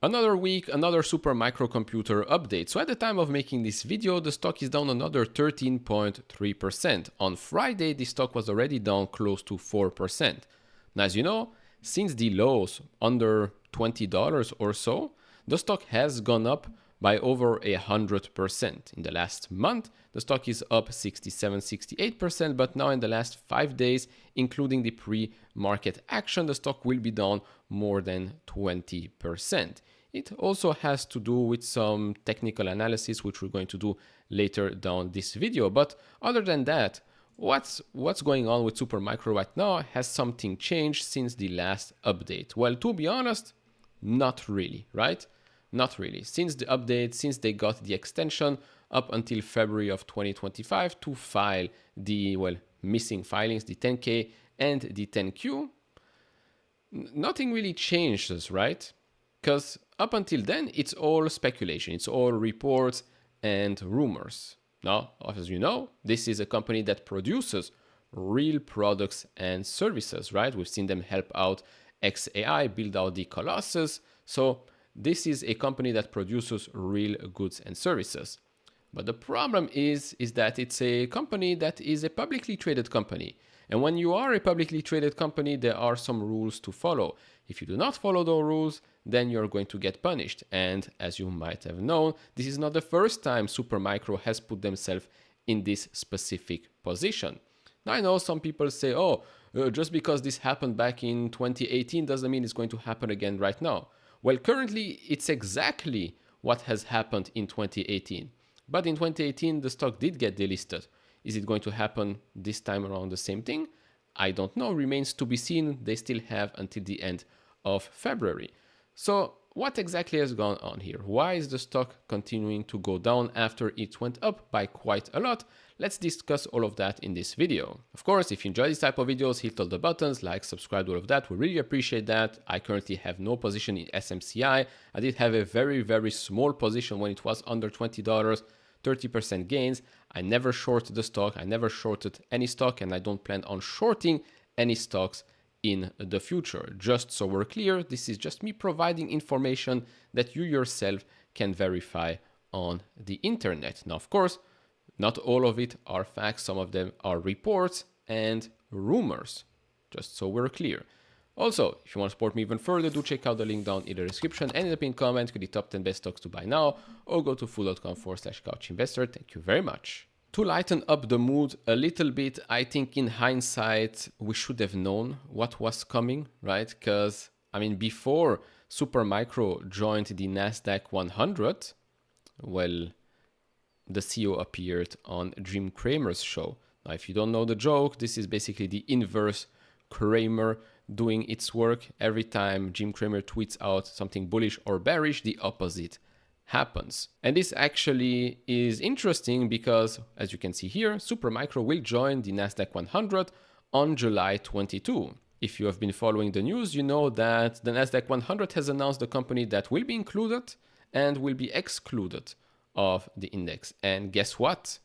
Another week, another super microcomputer update. So at the time of making this video, the stock is down another 13.3%. On Friday, the stock was already down close to 4%. Now, as you know, since the lows under $20 or so, the stock has gone up by over 100%. In the last month, the stock is up 67-68%, but now in the last 5 days, including the pre-market action, the stock will be down more than 20%. It also has to do with some technical analysis, which we're going to do later down this video. But other than that, what's going on with Supermicro right now? Has something changed since the last update? Well, to be honest, not really, right? Not really. Since the update, since they got the extension up until February of 2025 to file the, missing filings, the 10K and the 10Q, nothing really changes, right? Because up until then, it's all speculation. It's all reports and rumors. Now, as you know, this is a company that produces real products and services, right? We've seen them help out XAI, build out the Colossus. So this is a company that produces real goods and services. But the problem is that it's a company that is a publicly traded company. And when you are a publicly traded company, there are some rules to follow. If you do not follow those rules, then you're going to get punished. And as you might have known, this is not the first time Supermicro has put themselves in this specific position. Now, I know some people say, just because this happened back in 2018 doesn't mean it's going to happen again right now. Well, currently, it's exactly what has happened in 2018. But in 2018, the stock did get delisted. Is it going to happen this time around the same thing? I don't know. Remains to be seen. They still have until the end of February. So what exactly has gone on here? Why is the stock continuing to go down after it went up by quite a lot? Let's discuss all of that in this video. Of course, if you enjoy this type of videos, hit all the buttons, like, subscribe, all of that. We really appreciate that. I currently have no position in SMCI. I did have a very, very small position when it was under $20, 30% gains. I never shorted the stock. I never shorted any stock, and I don't plan on shorting any stocks in the future. Just so we're clear, this is just me providing information that you yourself can verify on the internet. Now, of course, not all of it are facts. Some of them are reports and rumors, just so we're clear. Also, if you want to support me even further, do check out the link down in the description and in the pinned comment with the top 10 best stocks to buy now, or go to fool.com/couchinvestor. Thank you very much. To lighten up the mood a little bit, I think in hindsight, we should have known what was coming, right? Because, before Supermicro joined the NASDAQ 100, well, the CEO appeared on Jim Cramer's show. Now, if you don't know the joke, this is basically the inverse Cramer doing its work. Every time Jim Cramer tweets out something bullish or bearish, the opposite happens. And this actually is interesting because, as you can see here, Supermicro will join the NASDAQ 100 on July 22. If you have been following the news, you know that the NASDAQ 100 has announced the company that will be included and will be excluded of the index. And guess what?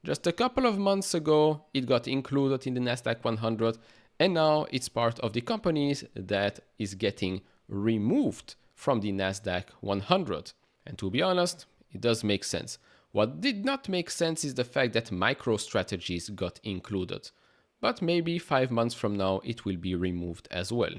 Just a couple of months ago, it got included in the NASDAQ 100, and now it's part of the companies that is getting removed from the NASDAQ 100. And to be honest, it does make sense. What did not make sense is the fact that MicroStrategies got included. But maybe 5 months from now, it will be removed as well.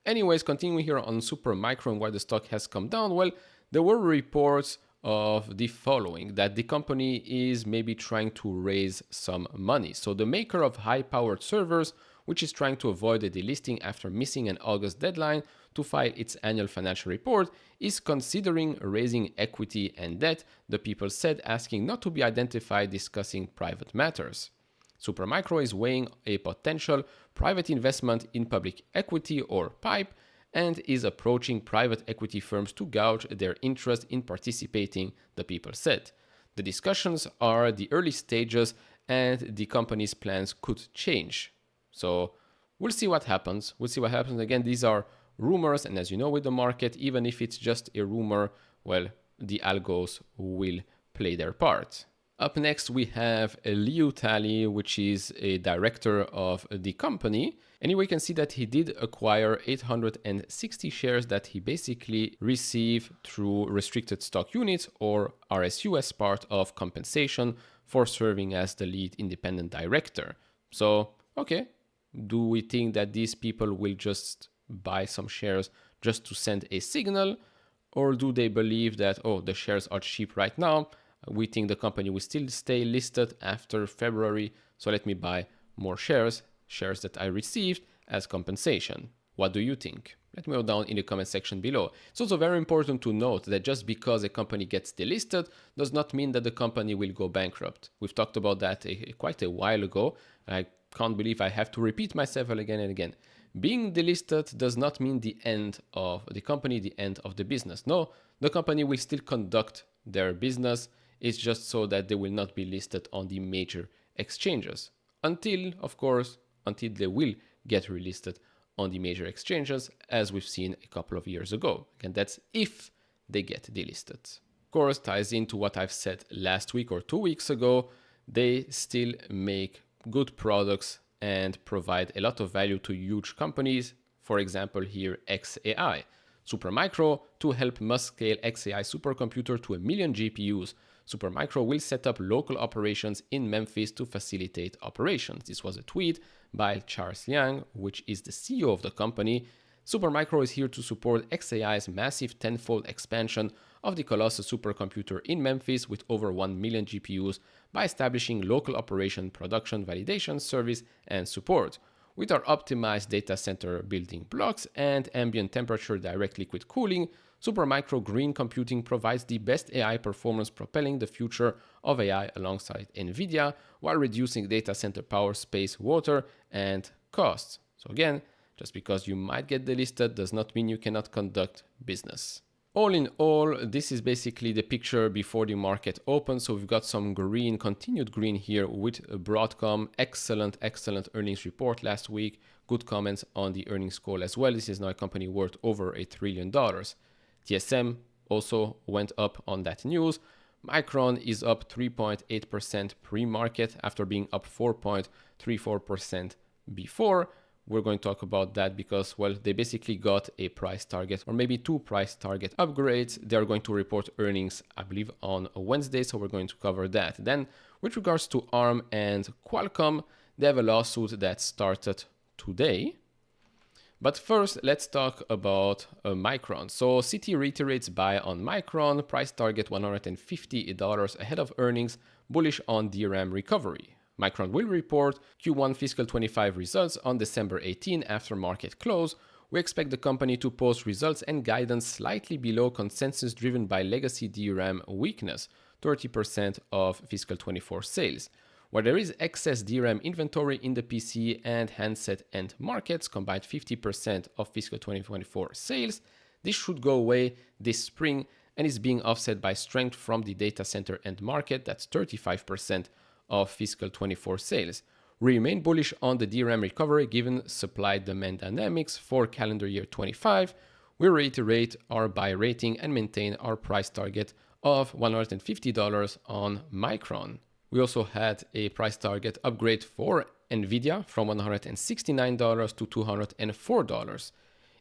Anyways, continuing here on Supermicro and why the stock has come down, well, there were reports of the following, that the company is maybe trying to raise some money. So the maker of high-powered servers, which is trying to avoid a delisting after missing an August deadline to file its annual financial report, is considering raising equity and debt, the people said, asking not to be identified, discussing private matters. Supermicro is weighing a potential private investment in public equity or PIPE, and is approaching private equity firms to gauge their interest in participating, the people said. The discussions are the early stages and the company's plans could change. So we'll see what happens. Again, these are rumors, and as you know with the market, even if it's just a rumor, well, the algos will play their part. Up next, we have Liu Tally, which is a director of the company. Anyway, you can see that he did acquire 860 shares that he basically received through restricted stock units or RSU as part of compensation for serving as the lead independent director. So, okay, do we think that these people will just buy some shares just to send a signal? Or do they believe that, oh, the shares are cheap right now, we think the company will still stay listed after February, so let me buy more shares that I received as compensation? What do you think? Let me know down in the comment section below. It's also very important to note that just because a company gets delisted does not mean that the company will go bankrupt. We've talked about that quite a while ago. I can't believe I have to repeat myself again and again. Being delisted does not mean the end of the company, the end of the business. No, the company will still conduct their business. It's just so that they will not be listed on the major exchanges. Until they will get relisted on the major exchanges, as we've seen a couple of years ago. Again, that's if they get delisted. Of course, ties into what I've said last week or 2 weeks ago. They still make good products and provide a lot of value to huge companies. For example, here xAI. Supermicro, to help Musk scale xAI supercomputer to 1 million GPUs. Supermicro will set up local operations in Memphis to facilitate operations. This was a tweet by Charles Liang, which is the CEO of the company. Supermicro is here to support xAI's massive tenfold expansion of the Colossus supercomputer in Memphis with over 1 million GPUs by establishing local operation, production, validation, service, and support. With our optimized data center building blocks and ambient temperature direct liquid cooling, Supermicro Green Computing provides the best AI performance, propelling the future of AI alongside NVIDIA while reducing data center power, space, water, and costs. So again, just because you might get delisted does not mean you cannot conduct business. All in all, this is basically the picture before the market opened. So we've got some green, continued green here with Broadcom. Excellent earnings report last week. Good comments on the earnings call as well. This is now a company worth over $1 trillion. TSM also went up on that news. Micron is up 3.8% pre-market after being up 4.34% before. We're going to talk about that because, well, they basically got a price target or maybe 2 price target upgrades. They're going to report earnings, I believe, on Wednesday, so we're going to cover that. Then, with regards to ARM and Qualcomm, they have a lawsuit that started today. But first, let's talk about Micron. So Citi reiterates buy on Micron, price target $150 ahead of earnings, bullish on DRAM recovery. Micron will report Q1 fiscal 25 results on December 18 after market close. We expect the company to post results and guidance slightly below consensus driven by legacy DRAM weakness, 30% of fiscal 24 sales. Where there is excess DRAM inventory in the PC and handset end markets, combined 50% of fiscal 2024 sales, this should go away this spring and is being offset by strength from the data center end market, that's 35% of fiscal 24 sales. We remain bullish on the DRAM recovery given supply-demand dynamics for calendar year 25. We reiterate our buy rating and maintain our price target of $150 on Micron. We also had a price target upgrade for NVIDIA from $169 to $204.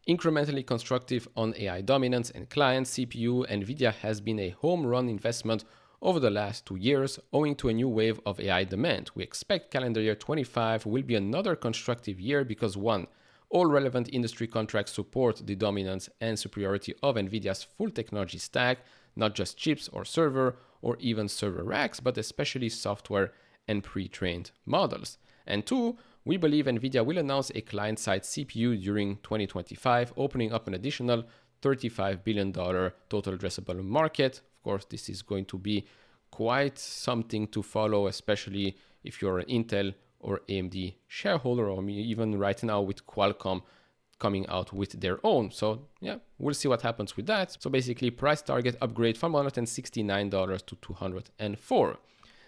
Incrementally constructive on AI dominance and client CPU, NVIDIA has been a home run investment over the last 2 years, owing to a new wave of AI demand. We expect calendar year 25 will be another constructive year because 1, all relevant industry contracts support the dominance and superiority of NVIDIA's full technology stack, not just chips or server or even server racks, but especially software and pre-trained models. And 2, we believe NVIDIA will announce a client-side CPU during 2025, opening up an additional $35 billion total addressable market. Of course, this is going to be quite something to follow, especially if you're an Intel or AMD shareholder, or even right now with Qualcomm coming out with their own. So yeah, we'll see what happens with that. So basically price target upgrade from $169 to $204.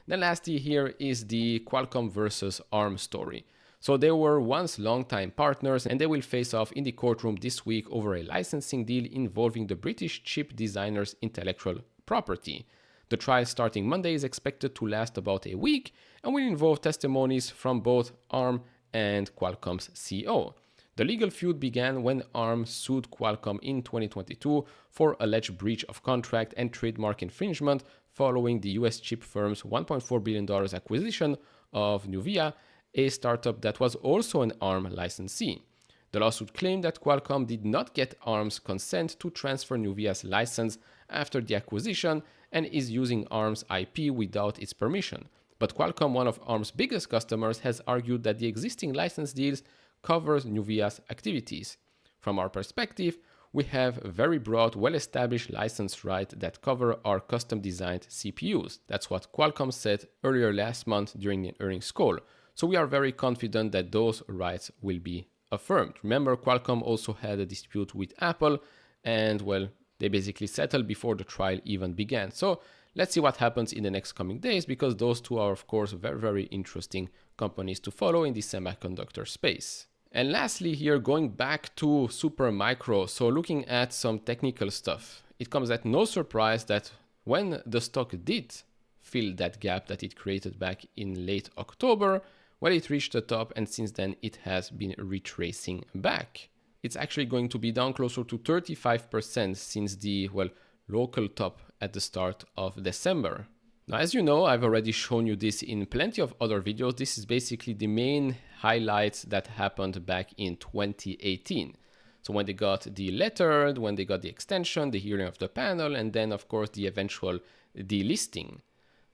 Then lastly here is the Qualcomm versus ARM story. So they were once longtime partners and they will face off in the courtroom this week over a licensing deal involving the British chip designer's intellectual property. The trial starting Monday is expected to last about a week and will involve testimonies from both ARM and Qualcomm's CEO. The legal feud began when ARM sued Qualcomm in 2022 for alleged breach of contract and trademark infringement following the US chip firm's $1.4 billion acquisition of Nuvia, a startup that was also an ARM licensee. The lawsuit claimed that Qualcomm did not get ARM's consent to transfer Nuvia's license after the acquisition and is using ARM's IP without its permission. But Qualcomm, one of ARM's biggest customers, has argued that the existing license deals covers Nuvia's activities. From our perspective, we have a very broad, well-established license right that cover our custom-designed CPUs. That's what Qualcomm said earlier last month during the earnings call. So we are very confident that those rights will be affirmed. Remember, Qualcomm also had a dispute with Apple, and well, they basically settled before the trial even began. So let's see what happens in the next coming days, because those two are of course very, very interesting companies to follow in the semiconductor space. And lastly here, going back to Supermicro, so looking at some technical stuff, it comes at no surprise that when the stock did fill that gap that it created back in late October, well, it reached the top and since then it has been retracing back. It's actually going to be down closer to 35% since the, well, local top at the start of December. Now, as you know, I've already shown you this in plenty of other videos. This is basically the main highlights that happened back in 2018. So when they got the letter, when they got the extension, the hearing of the panel, and then of course the eventual delisting.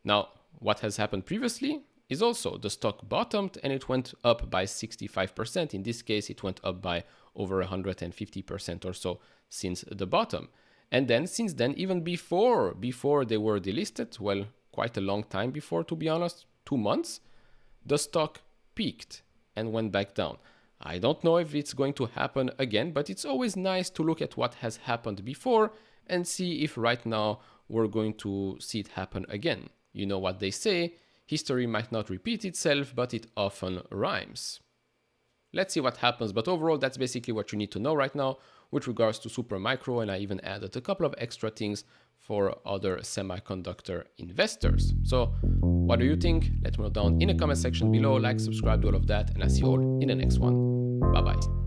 Now, what has happened previously is also the stock bottomed and it went up by 65%. In this case, it went up by over 150% or so since the bottom. And then since then, even before they were delisted, well, quite a long time before, to be honest, 2 months, the stock peaked and went back down. I don't know if it's going to happen again, but it's always nice to look at what has happened before and see if right now we're going to see it happen again. You know what they say, history might not repeat itself, but it often rhymes. Let's see what happens, but overall that's basically what you need to know right now with regards to Supermicro, and I even added a couple of extra things for other semiconductor investors. So what do you think? Let me know down in the comment section below, like, subscribe, do all of that, and I'll see you all in the next one. Bye bye.